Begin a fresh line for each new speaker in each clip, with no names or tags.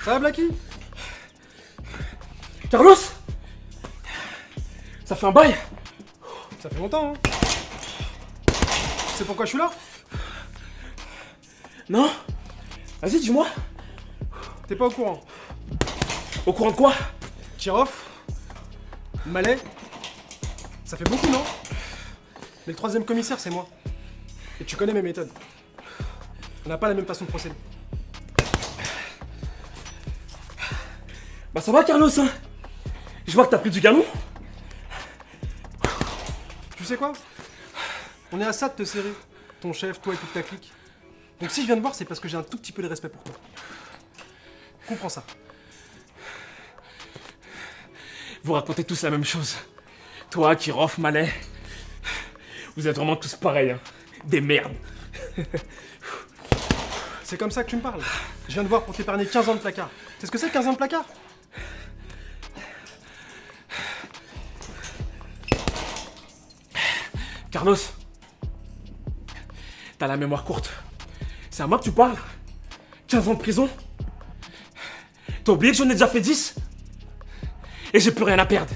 Ça va, Blacky?
Carlos? Ça fait un bail?
Ça fait longtemps, hein? Tu sais pourquoi je suis là?
Non? Vas-y, dis-moi.
T'es pas au courant?
Au courant de quoi?
Kirov, Malais, ça fait beaucoup, non? Mais le troisième commissaire, c'est moi. Et tu connais mes méthodes. On n'a pas la même façon de procéder.
Bah ça va, Carlos, hein? Je vois que t'as pris du galon.
Tu sais quoi? On est à ça de te serrer. Ton chef, toi et toute ta clique. Donc si je viens te voir, c'est parce que j'ai un tout petit peu de respect pour toi. Comprends ça.
Vous racontez tous la même chose. Toi, Kirov, Malais. Vous êtes vraiment tous pareils, hein. Des merdes.
C'est comme ça que tu me parles. Je viens de voir pour t'épargner 15 ans de placard. C'est ce que c'est 15 ans de placard?
Carlos, t'as la mémoire courte. C'est à moi que tu parles? 15 ans de prison? T'as oublié que j'en ai déjà fait 10? Et j'ai plus rien à perdre.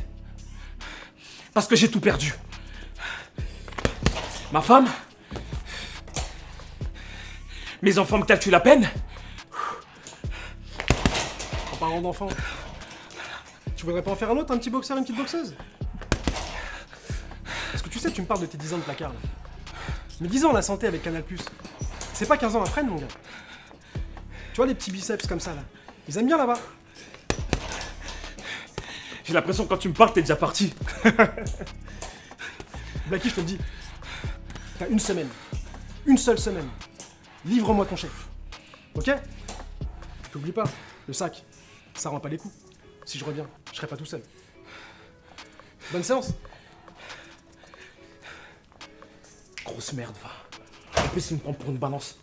Parce que j'ai tout perdu. Ma femme, mes enfants me calculent la peine.
En parlant d'enfant, tu voudrais pas en faire un autre, un petit boxeur, une petite boxeuse? Parce que tu sais, tu me parles de tes 10 ans de placard, là. Mais 10 ans, la santé avec Canal+. C'est pas 15 ans après, mon gars. Tu vois les petits biceps comme ça, là. Ils aiment bien là-bas.
J'ai l'impression que quand tu me parles, t'es déjà parti.
Blacky, je te le dis. T'as une semaine. Une seule semaine. Livre-moi ton chef. Ok? T'oublies pas, le sac, ça rend pas les coups. Si je reviens, je serai pas tout seul. Bonne séance.
Grosse merde, va. En plus, il me prend pour une balance.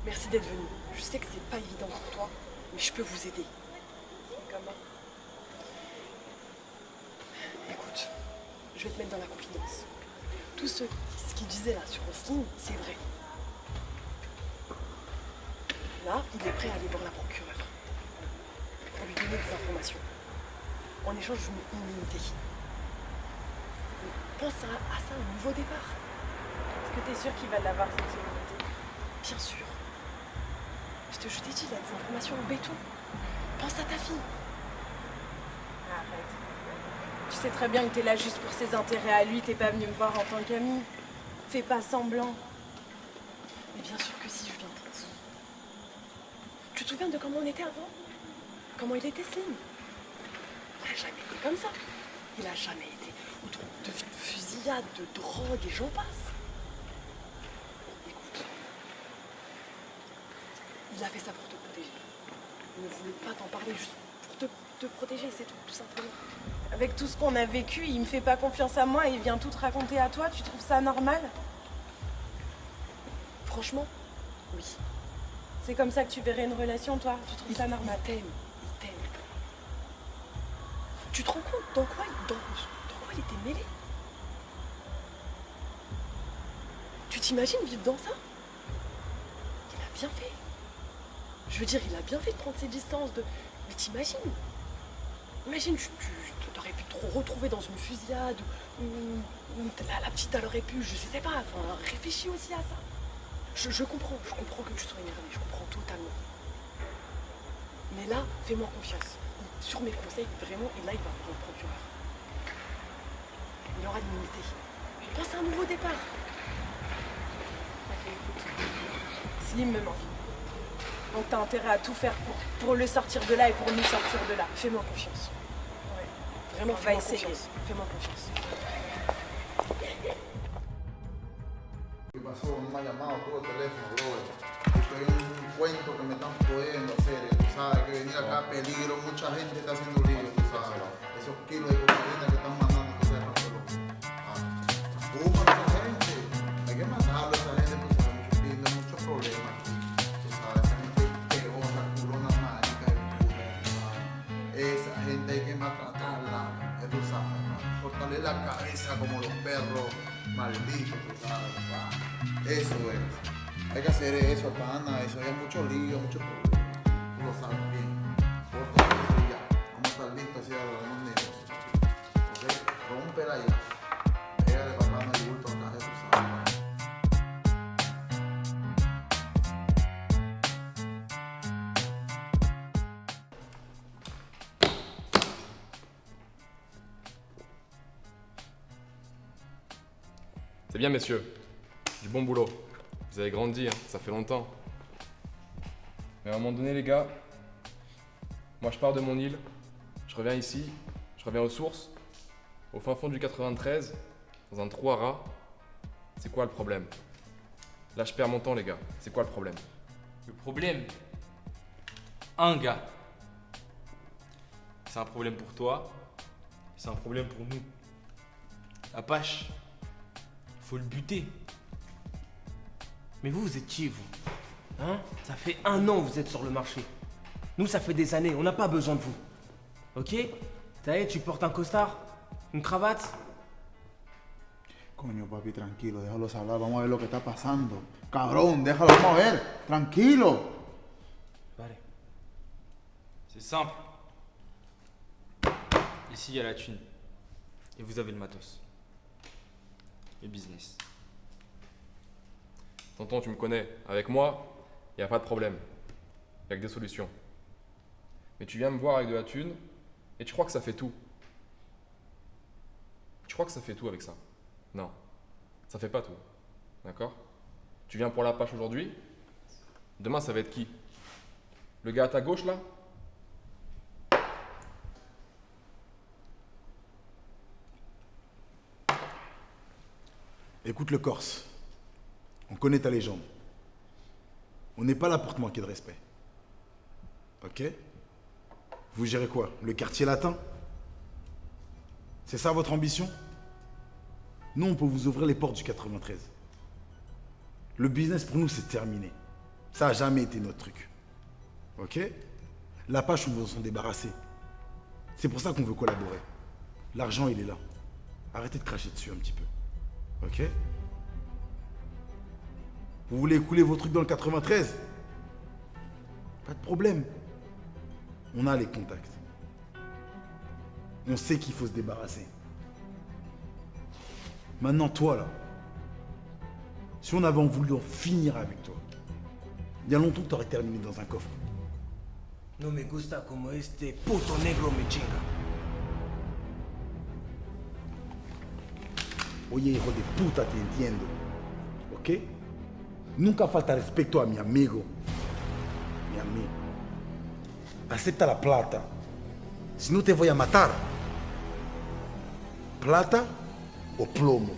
Merci d'être venu. Je sais que c'est pas évident pour toi, mais je peux vous aider. Comment? Écoute, je vais te mettre dans la confidence. Tout ce qu'il disait là sur Roselyne, c'est vrai. Là, il est prêt à aller voir la procureure pour lui donner des informations. En échange d'une immunité. Pense à ça au nouveau départ.
Est-ce que t'es sûr qu'il va l'avoir cette immunité?
Bien sûr. Je t'ai dit, il a des informations en béton. Pense à ta fille.
Arrête. Tu sais très bien que t'es là juste pour ses intérêts à lui, t'es pas venu me voir en tant qu'ami. Fais pas semblant.
Mais bien sûr que si, je viens pour vous. Tu te souviens de comment on était avant? Comment il était, Slim? Il a jamais été comme ça. Il a jamais été autour de fusillades, de drogue et j'en passe. Écoute, il a fait ça pour te protéger. Il ne voulait pas t'en parler juste pour te protéger, c'est tout simplement.
Avec tout ce qu'on a vécu, il me fait pas confiance à moi et il vient tout te raconter à toi, tu trouves ça normal?
Franchement, oui.
C'est comme ça que tu verrais une relation, toi? Tu trouves ça normal?
Il t'aime. Tu te rends compte dans quoi il était mêlé? Tu t'imagines vivre dans ça? Il a bien fait. Je veux dire, il a bien fait de prendre ses distances de... Mais t'imagines? Imagine, tu t'aurais pu te retrouver dans une fusillade, ou la petite, elle aurait pu, je sais pas, enfin, réfléchis aussi à ça. Je comprends que tu sois énervé, je comprends totalement. Mais là, fais-moi confiance. Sur mes conseils, vraiment, et là, il va voir le procureur. Il aura l'immunité. Pense à un nouveau départ.
Ok, écoute. Slim me manque. Donc t'as intérêt à tout faire pour le sortir de là et pour nous sortir de là.
Fais-moi confiance.
Ouais.
Vraiment,
On va
fais-moi
essayer.
confiance. Fais-moi confiance.
¿Qué pasó? No me ha llamado todo el teléfono, brother. Estoy en un cuento que me están pudiendo hacer. Tú sabes que venir acá a peligro, mucha gente está haciendo lío, tú sabes. Esos kilos de cocaína que están mandando que se rápido. Fuma a esa gente. Hay que matarlo a esa gente porque tiene muchos problemas. Tú sabes, esa gente pegosa, culona marica y puta, tú sabes. Esa gente hay que maltratarla, tú sabes. Cortarle la cabeza como los perros malditos, tú sabes, papá. Eso es. Hay que hacer eso, pana, eso es mucho lío, mucho problema. Tú lo sabes bien. Corta eso y ya. Vamos a estar listos así a los niños. ¿Ok? Rómpela ya. Pégale, papá, no hay bulto acá, ya tú sabes.
C'est bien, messieurs. Du bon boulot. Vous avez grandi, hein, ça fait longtemps. Mais à un moment donné, les gars, moi je pars de mon île, je reviens ici, je reviens aux sources, au fin fond du 93, dans un trou à rats. C'est quoi le problème? Là, je perds mon temps, les gars. C'est quoi le problème?
Le problème, un gars. C'est un problème pour toi, c'est un problème pour nous. Apache, faut le buter.
Mais vous êtes qui, vous? Hein? Ça fait 1 an que vous êtes sur le marché. Nous, ça fait des années, on n'a pas besoin de vous. Ok? Ça y est, tu portes un costard? Une cravate?
Coño, papi, tranquilo, déjalos hablar, vamos a ver lo que está pasando. Cabrón, déjalo, vamos a ver, tranquilo.
Allez.
C'est simple. Ici, il y a la thune. Et vous avez le matos. Le business.
Tonton, tu me connais. Avec moi, il n'y a pas de problème. Il n'y a que des solutions. Mais tu viens me voir avec de la thune et tu crois que ça fait tout. Tu crois que ça fait tout avec ça? Non, ça fait pas tout. D'accord? Tu viens pour l'Apache aujourd'hui. Demain, ça va être qui? Le gars à ta gauche, là?
Écoute le Corse, on connaît ta légende. On n'est pas là pour te manquer de respect. Ok? Vous gérez quoi? Le quartier latin? C'est ça votre ambition? Nous, on peut vous ouvrir les portes du 93. Le business pour nous, c'est terminé. Ça n'a jamais été notre truc. Ok? L'Apache, on veut s'en débarrasser. C'est pour ça qu'on veut collaborer. L'argent, il est là. Arrêtez de cracher dessus un petit peu. Ok? Vous voulez écouler vos trucs dans le 93? Pas de problème. On a les contacts. On sait qu'il faut se débarrasser. Maintenant, toi, là, si on avait voulu en finir avec toi, il y a longtemps que t'aurais terminé dans un coffre.
No me gusta como este puto negro me chinga.
Oye, hijo de puta, te entiendo. ¿Ok? Nunca falta respeto a mi amigo. Mi amigo. Acepta la plata. Si no te voy a matar. ¿Plata o plomo?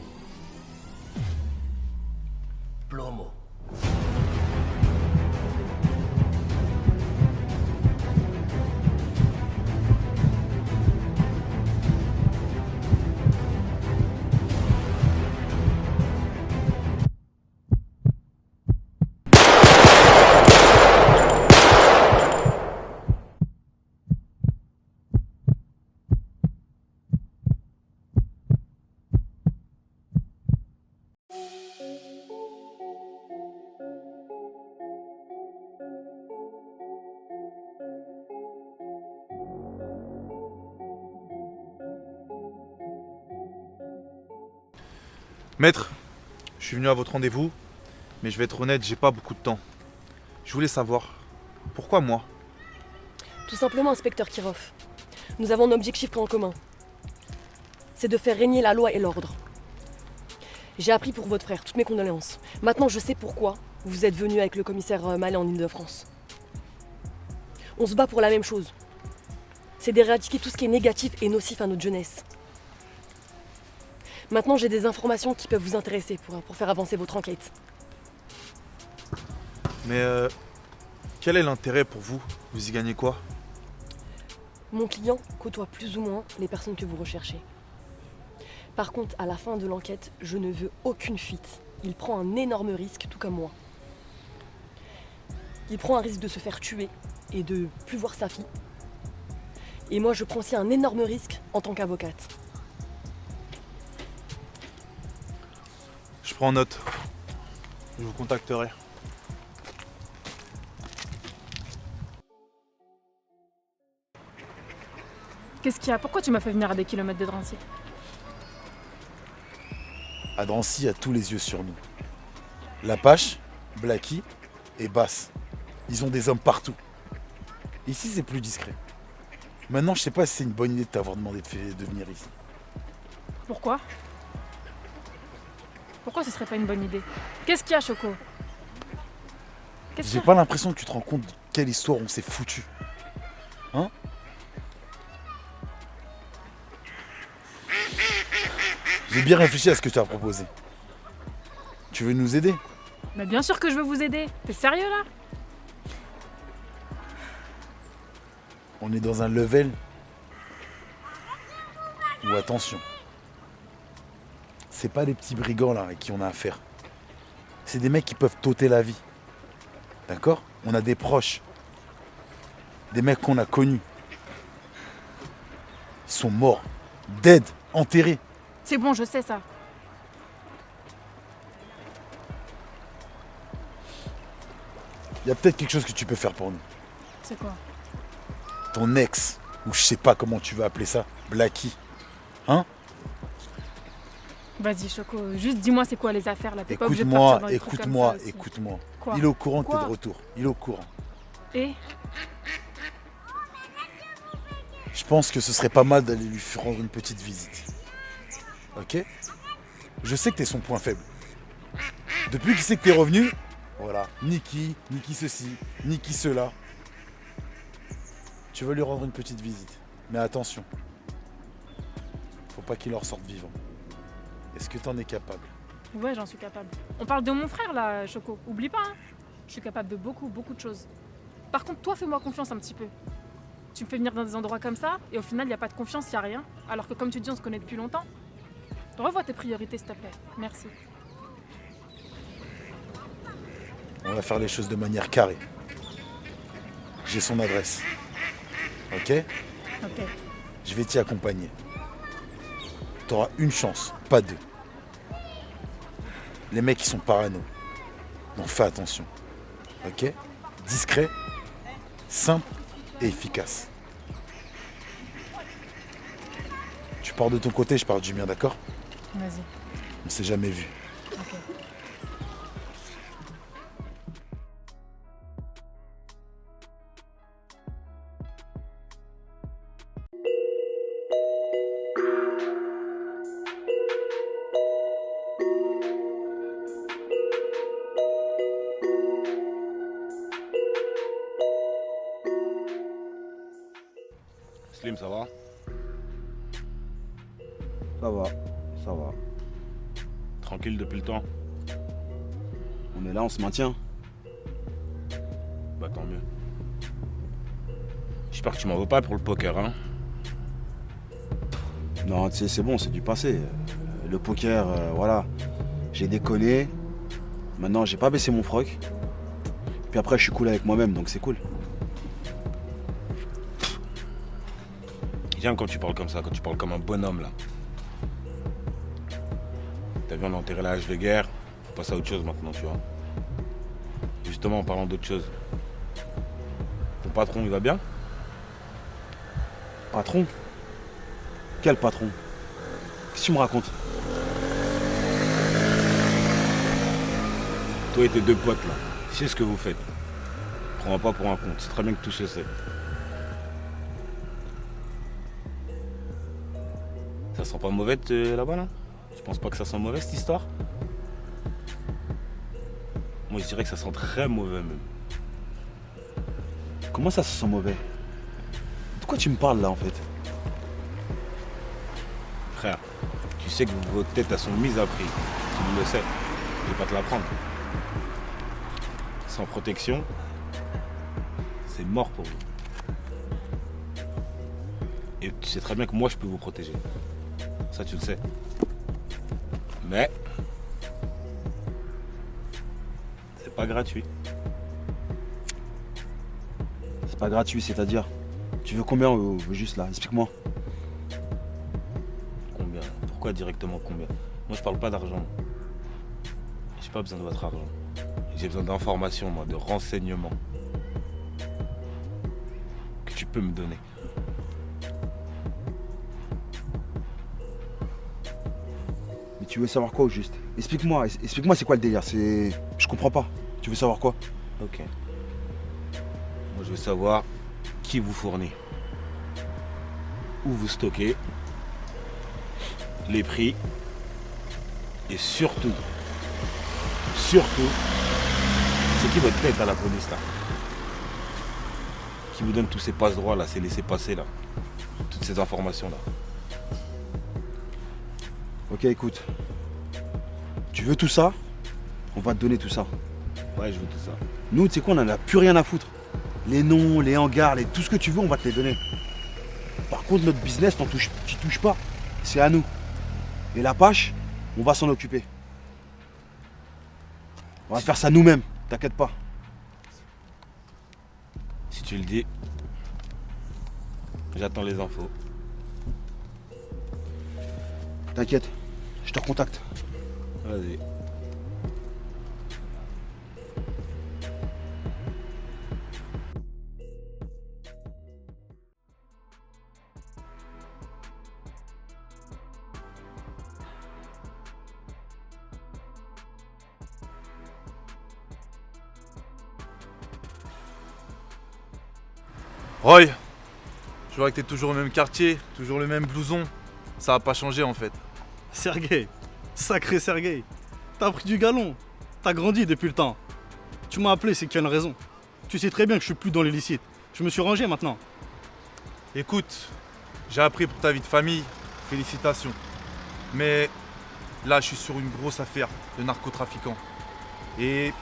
Plomo.
Maître, je suis venu à votre rendez-vous, mais je vais être honnête, j'ai pas beaucoup de temps. Je voulais savoir, pourquoi moi?
Tout simplement, inspecteur Kirov. Nous avons un objectif en commun. C'est de faire régner la loi et l'ordre. J'ai appris pour votre frère, toutes mes condoléances. Maintenant, je sais pourquoi vous êtes venu avec le commissaire Mallet en Ile-de-France. On se bat pour la même chose. C'est d'éradiquer tout ce qui est négatif et nocif à notre jeunesse. Maintenant, j'ai des informations qui peuvent vous intéresser pour faire avancer votre enquête.
Mais quel est l'intérêt pour vous? Vous y gagnez quoi?
Mon client côtoie plus ou moins les personnes que vous recherchez. Par contre, à la fin de l'enquête, je ne veux aucune fuite. Il prend un énorme risque, tout comme moi. Il prend un risque de se faire tuer et de plus voir sa fille. Et moi, je prends aussi un énorme risque en tant qu'avocate.
prends note. Je vous contacterai.
Qu'est-ce qu'il y a? Pourquoi tu m'as fait venir à des kilomètres de Drancy?
À Drancy, il y a tous les yeux sur nous. Lapache, Blacky et Bass. Ils ont des hommes partout. Ici, c'est plus discret. Maintenant, je sais pas si c'est une bonne idée de t'avoir demandé de venir ici.
Pourquoi? Pourquoi ce serait pas une bonne idée? Qu'est-ce qu'il y a, Choco? Qu'est-ce qu'il
J'ai
y a?
pas l'impression que tu te rends compte de quelle histoire on s'est foutu. Hein? J'ai bien réfléchi à ce que tu as proposé. Tu veux nous aider?
Mais bien sûr que je veux vous aider. T'es sérieux là?
On est dans un level où, attention, c'est pas des petits brigands là avec qui on a affaire. C'est des mecs qui peuvent t'ôter la vie. D'accord? On a des proches. Des mecs qu'on a connus. Ils sont morts, dead, enterrés.
C'est bon, je sais ça.
Il y a peut-être quelque chose que tu peux faire pour nous.
C'est quoi?
Ton ex, ou je sais pas comment tu veux appeler ça, Blacky. Hein?
Vas-y, Choco, juste dis-moi c'est quoi les affaires là. T'es pas obligé de partir dans des trucs comme ça aussi.
Écoute-moi.
Quoi?
Il est au courant que t'es
Quoi?
de retour. Il est au courant.
Et?
Je pense que ce serait pas mal d'aller lui rendre une petite visite. Ok? Je sais que t'es son point faible. Depuis qu'il sait que t'es revenu, voilà, ni qui ceci, ni qui cela. Tu veux lui rendre une petite visite. Mais attention. Faut pas qu'il en ressorte vivant. Est-ce que t'en es capable?
Ouais, j'en suis capable. On parle de mon frère là, Choco. Oublie pas, hein. Je suis capable de beaucoup de choses. Par contre, toi, fais-moi confiance un petit peu. Tu me fais venir dans des endroits comme ça, et au final, il n'y a pas de confiance, il n'y a rien. Alors que comme tu dis, on se connaît depuis longtemps. Revois tes priorités, s'il te plaît. Merci.
On va faire les choses de manière carrée. J'ai son adresse. Ok?
Ok.
Je vais t'y accompagner. T'auras une chance, pas deux. Les mecs, ils sont parano. Donc fais attention. Ok? Discret, simple et efficace. Tu pars de ton côté, je pars du mien, d'accord?
Vas-y.
On s'est jamais vu.
Ok.
Slim, ça va?
Ça va, ça va.
Tranquille depuis le temps?
On est là, on se maintient.
Bah tant mieux. J'espère que tu m'en veux pas pour le poker, hein?
Non, tu sais, c'est bon, c'est du passé. Le poker, voilà. J'ai déconné. Maintenant, j'ai pas baissé mon froc. Puis après, je suis cool avec moi-même, donc c'est cool.
J'aime quand tu parles comme ça, quand tu parles comme un bonhomme, là. T'as vu, on a enterré la hache de guerre. Faut passer à autre chose maintenant, tu vois. Justement, en parlant d'autre chose. Ton patron, il va bien?
Patron? Quel patron? Qu'est-ce que tu me racontes?
Toi et tes deux potes, là. Tu sais ce que vous faites. Prends-moi pas pour un con. C'est très bien que tout se sait. Ça sent pas mauvais là-bas, là? Je pense pas que ça sent mauvais, cette histoire? Moi, je dirais que ça sent très mauvais, même.
Comment ça se sent mauvais? De quoi tu me parles, là, en fait?
Frère, tu sais que vos têtes, elles sont mises à prix. Tu le sais. Je vais pas te l'apprendre. Sans protection, c'est mort pour vous. Et tu sais très bien que moi, je peux vous protéger. Ça, tu le sais. Mais c'est pas gratuit.
C'est pas gratuit, c'est-à-dire? Tu veux combien juste là? Explique-moi.
Combien? Pourquoi directement combien? Moi, je parle pas d'argent. J'ai pas besoin de votre argent. J'ai besoin d'informations, moi, de renseignements. Que tu peux me donner.
Mais tu veux savoir quoi au juste? Explique-moi c'est quoi le délire? Je comprends pas. Tu veux savoir quoi?
Ok. Moi, je veux savoir qui vous fournit. Où vous stockez. Les prix. Et surtout, c'est qui votre tête à la police là? Qui vous donne tous ces passe-droits là, ces laissés-passer là? Toutes ces informations là.
Ok, écoute. Tu veux tout ça? On va te donner tout ça.
Ouais, je veux tout ça.
Nous, tu sais quoi, on en a plus rien à foutre. Les noms, les hangars, tout ce que tu veux, on va te les donner. Par contre, notre business, tu touches pas. C'est à nous. Et la pâche, on va s'en occuper. On va faire ça nous-mêmes, t'inquiète pas.
Si tu le dis, j'attends les infos.
T'inquiète, je te recontacte.
Vas-y.
Roy, je vois que t'es toujours au même quartier, toujours le même blouson. Ça va pas changer en fait.
Sergueï, sacré Sergueï, t'as pris du galon, t'as grandi depuis le temps. Tu m'as appelé, c'est qu'il y a une raison. Tu sais très bien que je suis plus dans l'illicite. Je me suis rangé maintenant.
Écoute, j'ai appris pour ta vie de famille, félicitations. Mais là, je suis sur une grosse affaire de narcotrafiquant. Et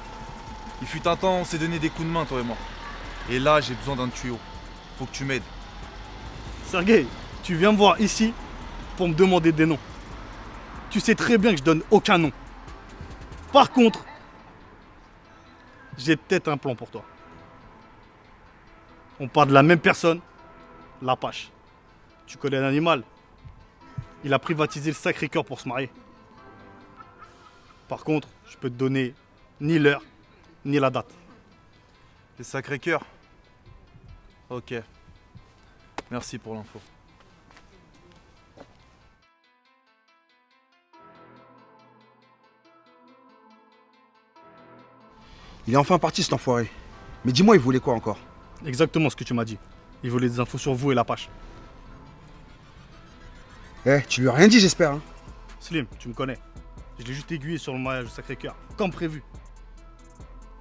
il fut un temps, on s'est donné des coups de main, toi et moi. Et là, j'ai besoin d'un tuyau. Faut que tu m'aides.
Sergueï, tu viens me voir ici pour me demander des noms. Tu sais très bien que je donne aucun nom. Par contre, j'ai peut-être un plan pour toi. On parle de la même personne, l'Apache. Tu connais l'animal? Il a privatisé le Sacré-Cœur pour se marier. Par contre, je peux te donner ni l'heure, ni la date.
Le Sacré-Cœur? Ok. Merci pour l'info.
Il est enfin parti cet enfoiré. Mais dis-moi, il voulait quoi encore?
Exactement ce que tu m'as dit. Il voulait des infos sur vous et l'Apache.
Eh, tu lui as rien dit, j'espère, hein?
Slim, tu me connais. Je l'ai juste aiguillé sur le mariage du Sacré-Cœur, comme prévu.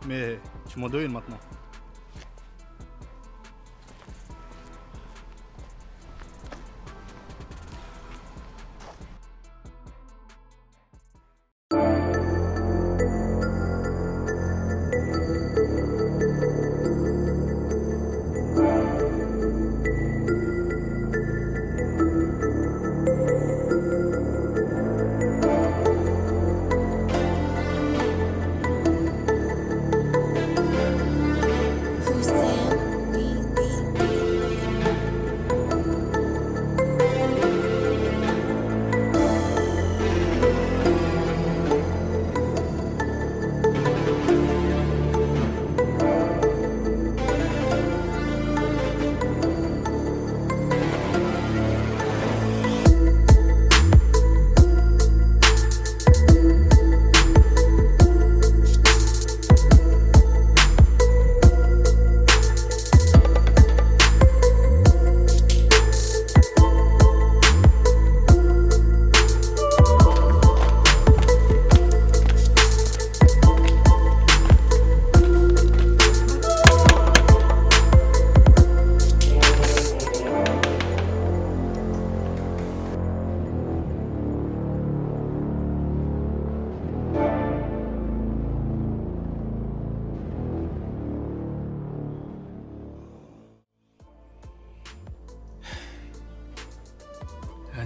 Mais tu m'en dois une maintenant.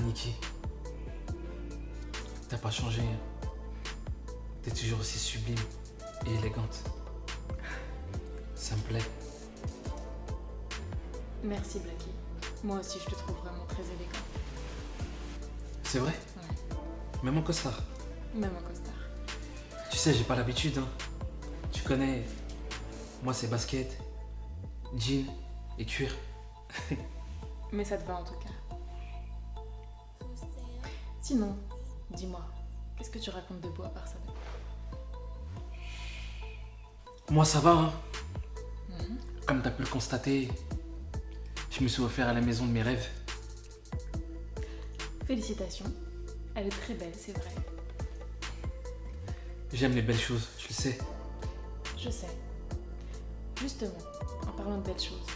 Niki, t'as pas changé. T'es toujours aussi sublime et élégante. Ça me plaît.
Merci Blackie. Moi aussi je te trouve vraiment très élégant.
C'est vrai?
Ouais.
Même en costard.
Même en costard.
Tu sais, j'ai pas l'habitude, hein. Tu connais, moi c'est basket, jean et cuir.
Mais ça te va en tout cas. Sinon, dis-moi, qu'est-ce que tu racontes de beau à part ça?
Moi ça va, hein. Comme t'as pu le constater, je me suis offert à la maison de mes rêves.
Félicitations. Elle est très belle, c'est vrai.
J'aime les belles choses, je le sais.
Je sais. Justement, en parlant de belles choses,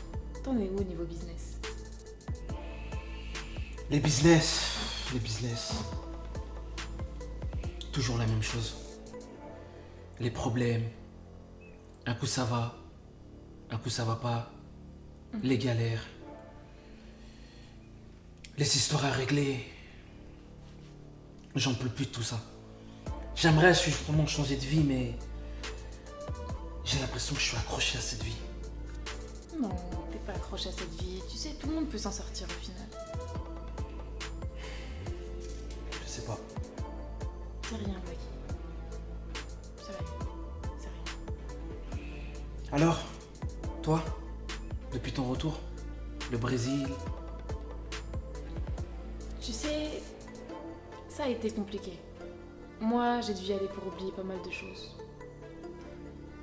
t'en es où au niveau business?
Les business. Toujours la même chose. Les problèmes. Un coup ça va, un coup ça va pas. Les galères. Les histoires à régler. J'en peux plus de tout ça. J'aimerais justement changer de vie, mais j'ai l'impression que je suis accroché à cette vie.
Non, t'es pas accroché à cette vie. Tu sais, tout le monde peut s'en sortir au final.
Je sais pas.
C'est rien, Blackie. C'est rien. C'est rien.
Alors, toi, depuis ton retour, le Brésil,
Tu sais, ça a été compliqué. Moi, j'ai dû y aller pour oublier pas mal de choses.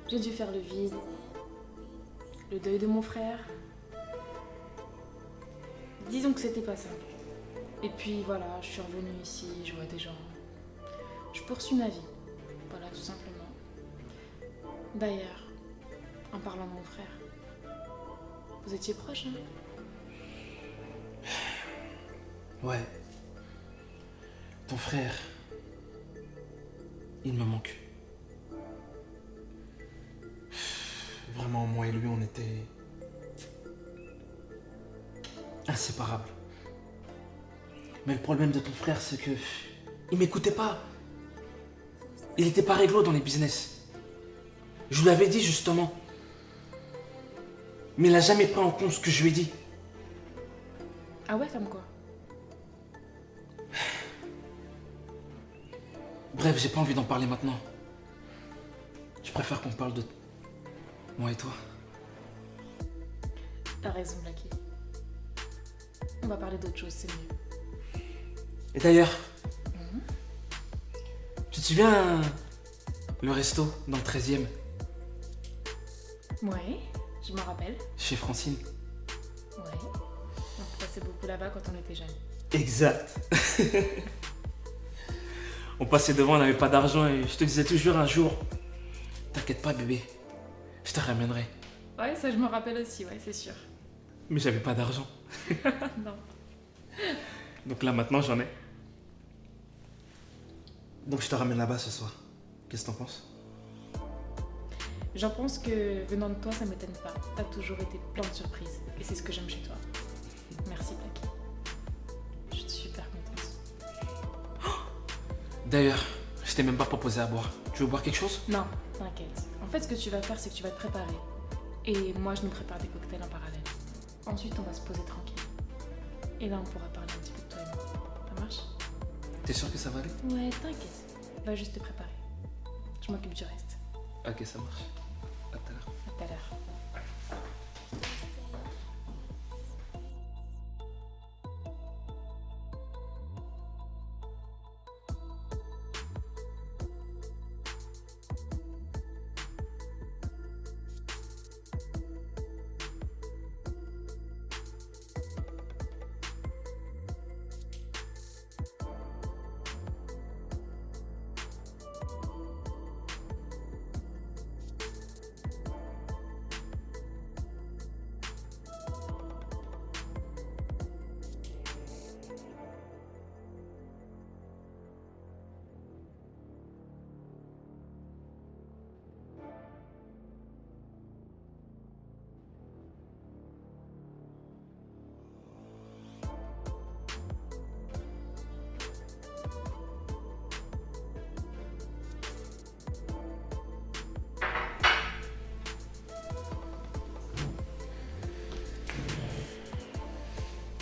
J'ai dû faire le vide, le deuil de mon frère. Disons que c'était pas simple. Et puis voilà, je suis revenue ici, je vois des gens. Je poursuis ma vie. Voilà, tout simplement. D'ailleurs, en parlant de mon frère, vous étiez proches, hein?
ouais. Ton frère, il me manque. Vraiment, moi et lui, on était inséparables. Mais le problème de ton frère, c'est que il m'écoutait pas. Il était pas réglo dans les business. Je vous l'avais dit justement. Mais il n'a jamais pris en compte ce que je lui ai dit.
Ah ouais, comme quoi?
Bref, j'ai pas envie d'en parler maintenant. Je préfère qu'on parle de moi et toi.
T'as raison, Blackie. On va parler d'autre chose, c'est mieux.
Et d'ailleurs, tu te souviens le resto dans le 13e,
Ouais, je m'en rappelle.
chez Francine?
Ouais. On passait beaucoup là-bas quand on était jeunes.
Exact. On passait devant, on n'avait pas d'argent et je te disais toujours un jour, t'inquiète pas bébé, je te ramènerai.
Ouais, ça je me rappelle aussi, ouais, c'est sûr.
Mais j'avais pas d'argent.
Non.
Donc là maintenant j'en ai. Donc je te ramène là-bas ce soir. Qu'est-ce que t'en penses?
J'en pense que venant de toi, ça m'étonne pas. T'as toujours été plein de surprises. Et c'est ce que j'aime chez toi. Merci, Blackie. Je suis super contente.
D'ailleurs, je t'ai même pas proposé à boire. Tu veux boire quelque chose?
Non, t'inquiète. En fait, ce que tu vas faire, c'est que tu vas te préparer. Et moi, je nous prépare des cocktails en parallèle. Ensuite, on va se poser tranquille. Et là, on pourra parler un petit peu de toi et moi. Ça marche?
T'es sûr que ça va aller?
Ouais, t'inquiète. Va juste te préparer. Je m'occupe du reste.
Ok, ça marche. À tout à l'heure.
À tout à l'heure.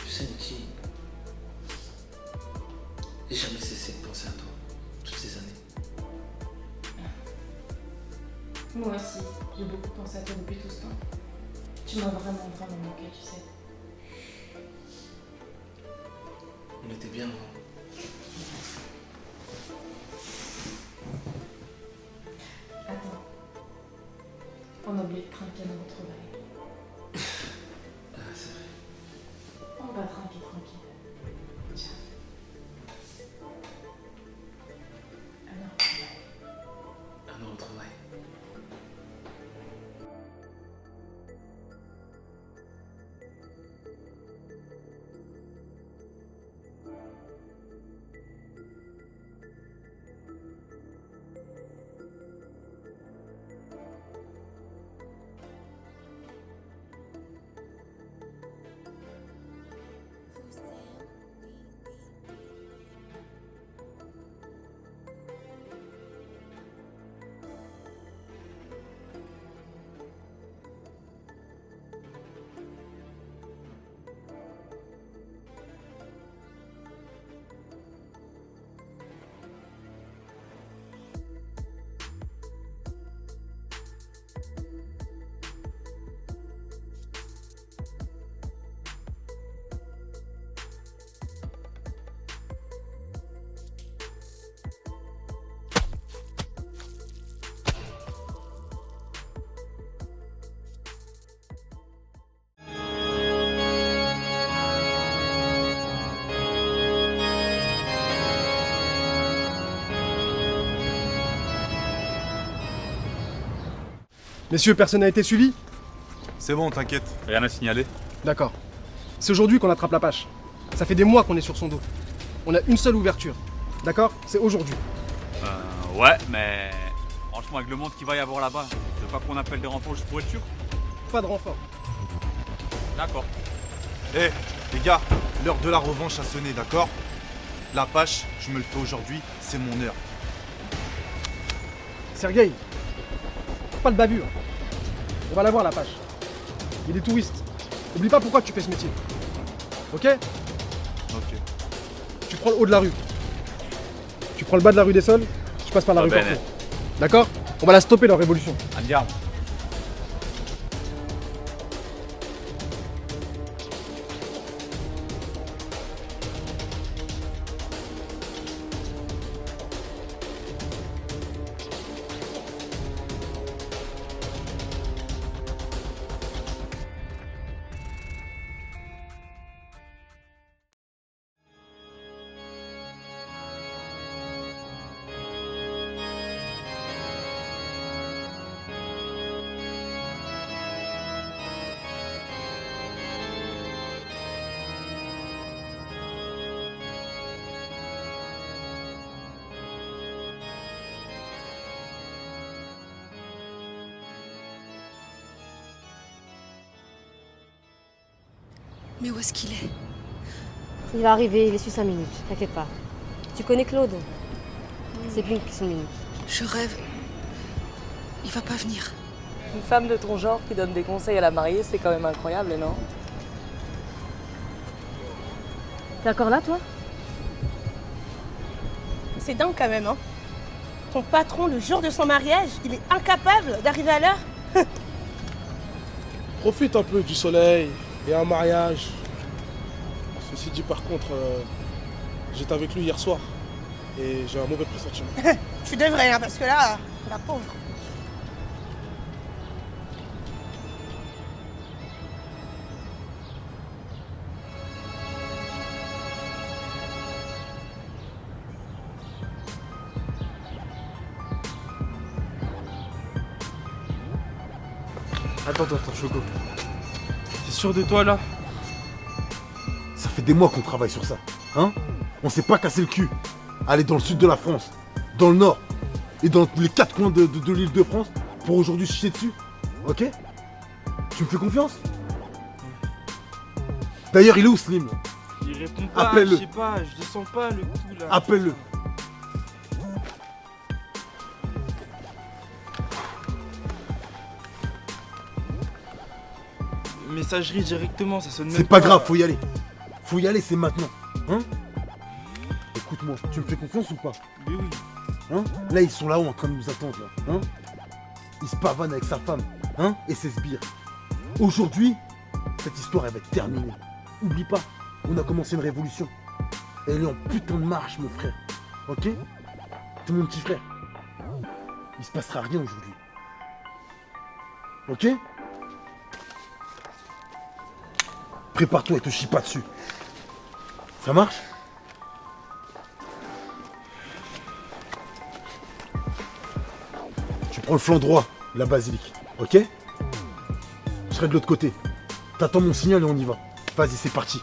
Tu sais, Niki, j'ai jamais cessé de penser à toi, toutes ces années.
Moi aussi, j'ai beaucoup pensé à toi depuis tout ce temps. Tu m'as vraiment manqué, tu sais.
On était bien.
Attends. On a oublié de trinquer dans notre retrouvailles.
Ah, c'est vrai.
On va trinquer tranquille. Tiens.
À nos retrouvailles.
Messieurs, personne n'a été suivi?
C'est bon, t'inquiète, rien à signaler.
D'accord. C'est aujourd'hui qu'on attrape l'Apache. Ça fait des mois qu'on est sur son dos. On a une seule ouverture. D'accord? C'est aujourd'hui.
Ouais, mais franchement, avec le monde qu'il va y avoir là-bas, je veux pas qu'on appelle des renforts juste pour être sûr.
Pas de renfort.
D'accord.
Eh, les gars, l'heure de la revanche a sonné, d'accord? L'Apache, je me le fais aujourd'hui, c'est mon heure.
Sergueï, pas de bavure. On va la voir, l'Apache. Il y a des touristes. N'oublie pas pourquoi tu fais ce métier. Ok?
Ok.
Tu prends le haut de la rue. Tu prends le bas de la rue des Sols, tu passes par la rue Carrefour. D'accord? On va la stopper, leur révolution.
Andiamo.
Mais où est-ce qu'il est?
Il va arriver, il est sur 5 minutes, t'inquiète pas. Tu connais Claude? C'est plus une question de minutes.
Je rêve. Il va pas venir.
Une femme de ton genre qui donne des conseils à la mariée, c'est quand même incroyable, non?
T'es encore là, toi?
C'est dingue quand même, hein. Ton patron, le jour de son mariage, il est incapable d'arriver à l'heure.
Profite un peu du soleil et un mariage. Ceci dit, par contre, j'étais avec lui hier soir et j'ai un mauvais pressentiment.
Tu devrais, hein, parce que là, la pauvre.
Attends, Choco. T'es sûr de toi là?
Ça fait des mois qu'on travaille sur ça, hein? On s'est pas cassé le cul. Aller dans le sud de la France, dans le nord et dans les 4 coins de l'île de France pour aujourd'hui se chier dessus, ok? Tu me fais confiance? D'ailleurs, il est où Slim?
Il répond pas,
Appelle-le.
je sais pas, je descends pas le coup là.
Appelle-le.
Messagerie directement, ça sonne même
C'est pas grave, faut y aller. Faut y aller, c'est maintenant. Hein? Écoute-moi, tu me fais confiance ou pas?
Oui, oui.
Hein? Là, ils sont là-haut en train de nous attendre, là. Hein?
il se pavane avec sa femme, hein, et ses sbires. Aujourd'hui, cette histoire, elle va être terminée. Oublie pas, on a commencé une révolution. Et elle est en putain de marche, mon frère. Ok? T'es mon petit frère. Il se passera rien aujourd'hui. Ok? Prépare-toi et te chie pas dessus. Ça marche? Tu prends le flanc droit, la basilique. Ok? Je serai de l'autre côté. T'attends mon signal et on y va. Vas-y, c'est parti.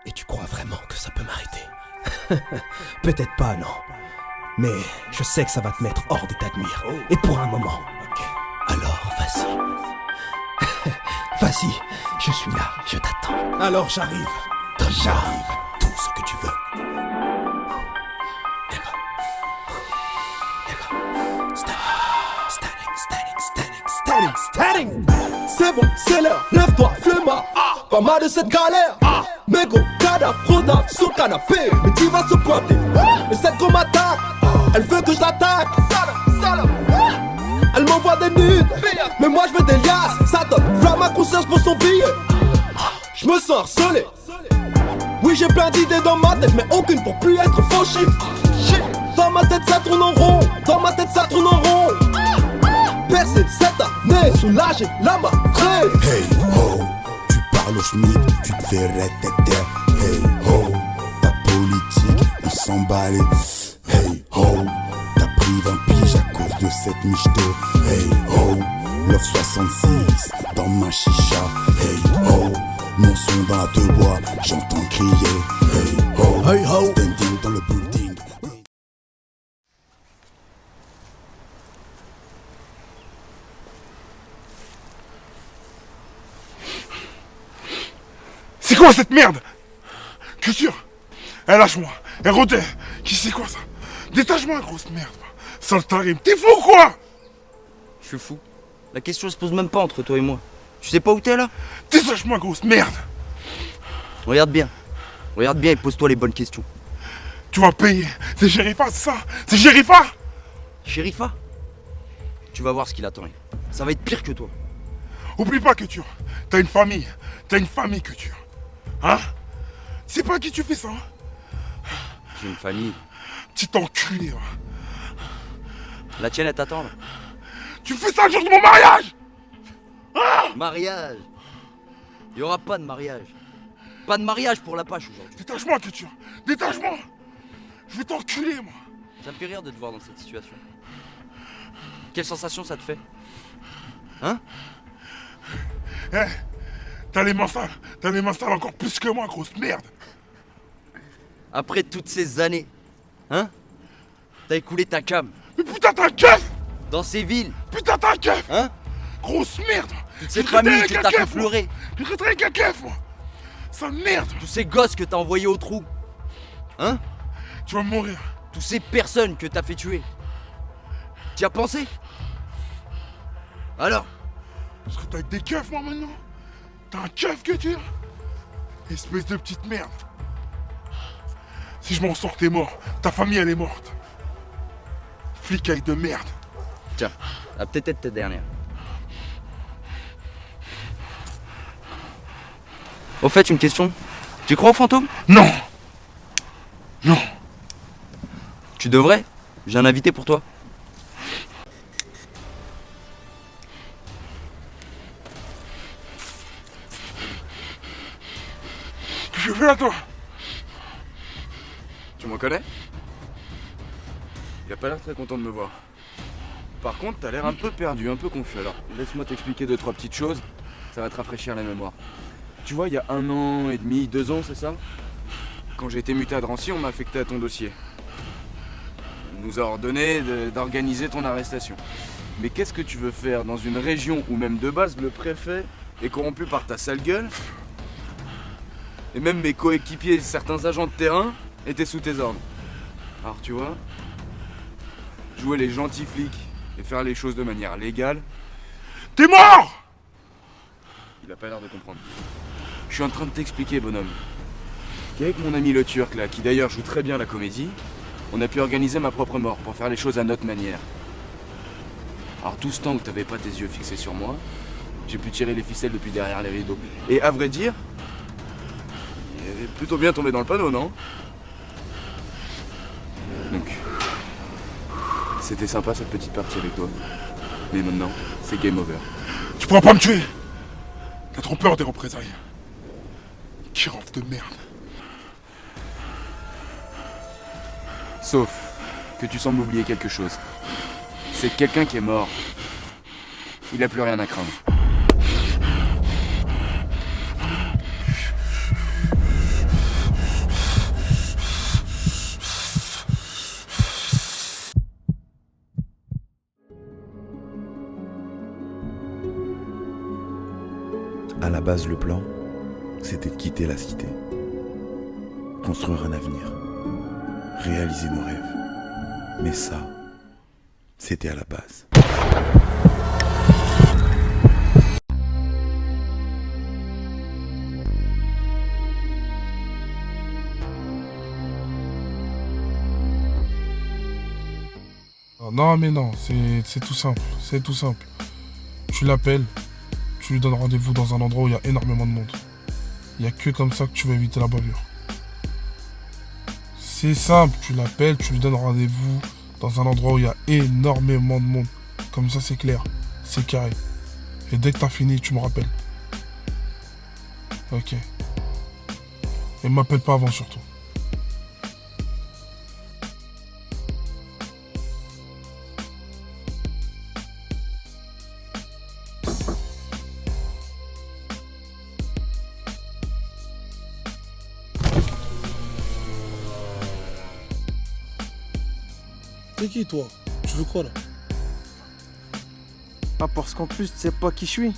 Et tu crois vraiment que ça peut m'arrêter? Peut-être pas, non. Mais je sais que ça va te mettre hors d'état de nuire. Et pour un moment. Alors, vas-y. Vas-y, je suis là, je t'attends. Alors j'arrive. J'arrive. Tout ce que tu veux. Standing. C'est bon, c'est l'heure, lève-toi, flemmard. Pas mal de cette galère. Mégo, cadavre, rodave, sur le canapé. Mais tu vas se pointer. Mais cette go m'attaque. Elle veut que je l'attaque. Elle m'envoie des nudes. Mais moi je veux des liasses. Ça donne flamme à conscience pour son billet. Je me sens harcelé. Oui, j'ai plein d'idées dans ma tête, mais aucune pour plus être fauché. Dans ma tête ça tourne en rond. Dans ma tête ça tourne en rond. Percé cette année, soulagé la marée.
Hey ho, tu parles au schmitt, tu te verrais t'éteindre. Hey ho, s'emballer. Hey ho, t'as pris 20 piges à cause de cette michto. Hey ho, Love 66 dans ma chicha. Hey ho, mon son dans la te bois, j'entends crier. Hey ho, standing dans le building.
C'est quoi cette merde? Culture. Eh, lâche-moi. Eh, Rodin. Qui c'est quoi ça? Détache-moi, grosse merde. Sale tarim. T'es fou ou quoi?
Je suis fou. La question se pose même pas entre toi et moi. Tu sais pas où t'es là?
Détache-moi, grosse merde.
Regarde bien. Regarde bien et pose-toi les bonnes questions.
Tu vas payer. C'est Sherifa, c'est ça? C'est Sherifa?
Sherifa? Tu vas voir ce qu'il attend. Ça va être pire que toi.
Oublie pas, Culture. T'as une famille. T'as une famille, Culture. Hein? C'est pas à qui tu fais ça, hein?
J'ai une famille.
Petit enculé, va.
La tienne, elle t'attend là.
Tu fais ça le jour de mon mariage?
Mariage? Il y aura pas de mariage. Pas de mariage pour la pâche aujourd'hui.
Détache-moi, Culture. Détache-moi. Je vais t'enculer, moi.
Ça me fait rire de te voir dans cette situation. Quelle sensation ça te fait? Hein?
Eh, t'as les mains sales. T'as les mains sales encore plus que moi, grosse merde.
Après toutes ces années, hein? T'as écoulé ta cam.
Mais putain, t'as un keuf!
Dans ces villes.
Putain, t'as un keuf!
Hein?
Grosse merde!
Toutes ces familles que t'as fait pleurer.
J'ai traité avec un keuf, moi! Sale merde!
Tous ces gosses que t'as envoyés au trou. Hein?
Tu vas mourir.
Toutes ces personnes que t'as fait tuer. T'y as pensé? Alors?
Je traite avec des keufs, moi, maintenant? T'as un keuf, Culture? Espèce de petite merde. Si je m'en sors, t'es mort. Ta famille, elle est morte. Flicaille de merde.
Tiens, ça va peut-être être ta dernière. Au fait, une question. Tu crois aux fantômes?
Non. Non.
Tu devrais. J'ai un invité pour toi.
Qu'est-ce que tu fais là, toi?
Tu me reconnais? Il a pas l'air très content de me voir. Par contre, t'as l'air un peu perdu, un peu confus. Alors, laisse-moi t'expliquer 2-3 petites choses. Ça va te rafraîchir la mémoire. Tu vois, il y a 1 an et demi, 2 ans, c'est ça? Quand j'ai été muté à Drancy, on m'a affecté à ton dossier. On nous a ordonné d'organiser ton arrestation. Mais qu'est-ce que tu veux faire dans une région où même de base le préfet est corrompu par ta sale gueule? Et même mes coéquipiers, certains agents de terrain, étaient sous tes ordres. Alors tu vois, jouer les gentils flics et faire les choses de manière légale...
T'es mort!
Il a pas l'air de comprendre. Je suis en train de t'expliquer, bonhomme, qu'avec mon ami le Turc là, qui d'ailleurs joue très bien la comédie, on a pu organiser ma propre mort pour faire les choses à notre manière. Alors tout ce temps où t'avais pas tes yeux fixés sur moi, j'ai pu tirer les ficelles depuis derrière les rideaux. Et à vrai dire, il est plutôt bien tombé dans le panneau, non? Donc, c'était sympa cette petite partie avec toi. Mais maintenant, c'est game over.
Tu pourras pas me tuer! T'as trop peur des représailles. Kirov de merde.
Sauf que tu sembles oublier quelque chose. C'est quelqu'un qui est mort. Il a plus rien à craindre.
À la base, le plan, c'était de quitter la cité. Construire un avenir. Réaliser nos rêves. Mais ça, c'était à la base.
Non mais non, c'est tout simple, c'est tout simple. Tu l'appelles, tu lui donnes rendez-vous dans un endroit où il y a énormément de monde. Il n'y a que comme ça que tu vas éviter la bavure. C'est simple, tu l'appelles, tu lui donnes rendez-vous dans un endroit où il y a énormément de monde. Comme ça c'est clair, c'est carré. Et dès que t'as fini, tu me rappelles. Ok. Et m'appelle pas avant surtout. T'es qui toi? Tu veux quoi là?
Ah, parce qu'en plus, tu sais pas qui je suis.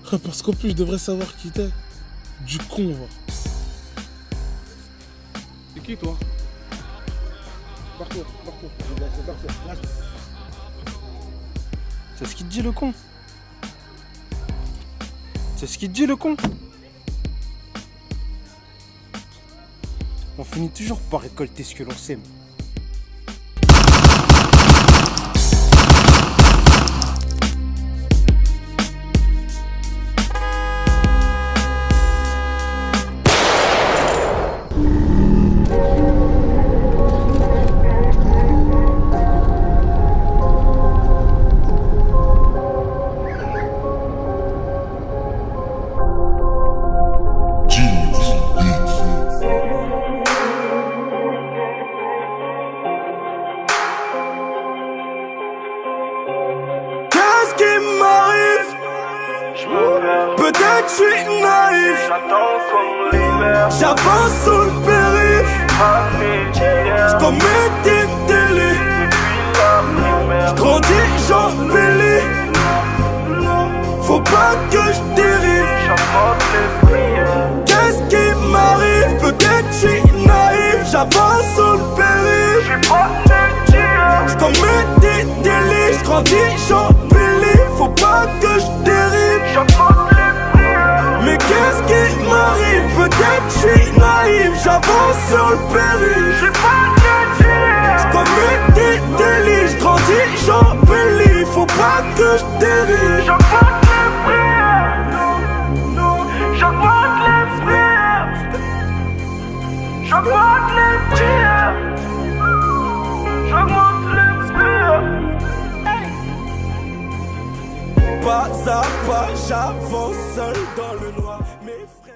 Parce qu'en plus, je devrais savoir qui t'es. Du con, va.
C'est qui toi? Barre-toi.
C'est ce qu'il te dit le con. C'est ce qu'il te dit le con. On finit toujours par récolter ce que l'on sème.
Qu'est-ce qui m'arrive? Peut-être je suis naïf. J'avance sous le périph'. J'commets des délits. J'grandis, j'embellis. Faut pas que j'dérive. Qu'est-ce qui m'arrive? Peut-être je suis naïf. J'avance sous le périph'. J'commets des délits. J'grandis, j'embellis. Faut pas que j'dérive. Mais qu'est-ce qui m'arrive? Peut-être je suis naïf. J'avance sur le périph'. J'commets des délits. J'grandis, j'embellis. Faut pas que j'dérive. J'augmente les frères. J'augmente les tiers. J'augmente les frères. Pas à pas, j'avance seul dans le noir. Mes frères.